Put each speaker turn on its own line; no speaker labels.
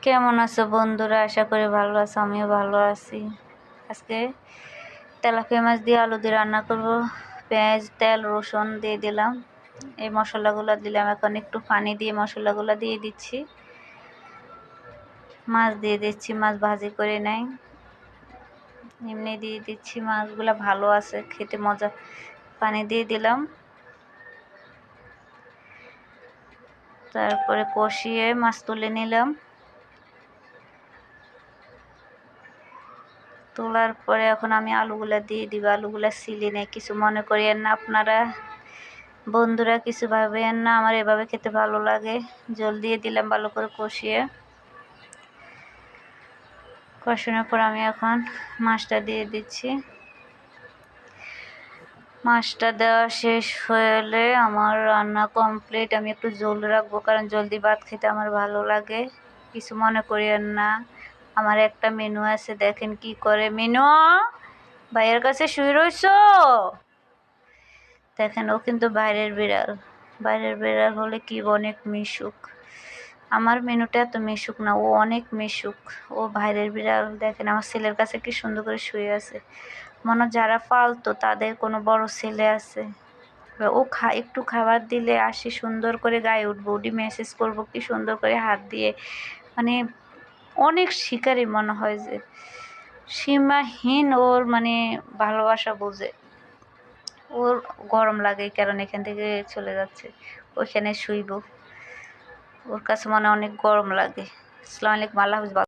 কেমন আছো বন্ধুরা? আশা করি ভালো আছো, আমিও ভালো আছি। আজকে তেলাপিয়া মাছ দিয়ে আলু দিয়ে রান্না করব। পেঁয়াজ, তেল, রসুন দিয়ে দিলাম, এই মশলাগুলো দিলাম। এখন একটু পানি দিয়ে মশলাগুলো দিয়ে দিচ্ছি, মাছ দিয়ে দিচ্ছি। মাছ ভাজি করে নেই, এমনি দিয়ে দিচ্ছি। মাছগুলো ভালো আছে, খেতে মজা। পানি দিয়ে দিলাম, তারপরে কষিয়ে মাছ তুলে নিলাম। তোলার পরে এখন আমি আলুগুলা দিয়ে দিব। আলুগুলা সিলি নেই, কিছু মনে করিয়েন না আপনারা বন্ধুরা, কিছু ভাবেন না। আমার এভাবে খেতে ভালো লাগে। জল দিয়ে দিলাম ভালো করে কষিয়ে। কষানোর পর আমি এখন মাছটা দিয়ে দিচ্ছি। মাছটা দেওয়া শেষ হলে আমার রান্না কমপ্লিট। আমি একটু জল রাখবো, কারণ জলদি ভাত খেতে আমার ভালো লাগে। কিছু মনে করিয়েন না। আমার একটা মেনু আছে, দেখেন কি করে। মেনু, ভাইয়ের কাছে শুয়ে রইছো? দেখেন, ও কিন্তু বাইরের বিড়াল। বাইরের বিড়াল হলে কি অনেক মিশুক। আমার মেনুটা এত মিশুক না, ও অনেক মিশুক। ও বাইরের বিড়াল। দেখেন আমার ছেলের কাছে কি সুন্দর করে শুয়ে আছে। মনে যারা ফালতো তাদের কোনো বড় ছেলে আছে। ও একটু খাবার দিলে আসি, সুন্দর করে গায়ে উঠবো, উঠি মেসেজ করবো কি সুন্দর করে হাত দিয়ে। মানে অনেক শিকারী মনে হয়, যে সীমাহীন ওর মানে ভালোবাসা বোঝে। ওর গরম লাগে, কারণ এখান থেকে চলে যাচ্ছে, ওইখানে শুইব। ওর কাছে মনে অনেক গরম লাগে। আসসালামু আলাইকুম, আল্লাহ হাফেজ।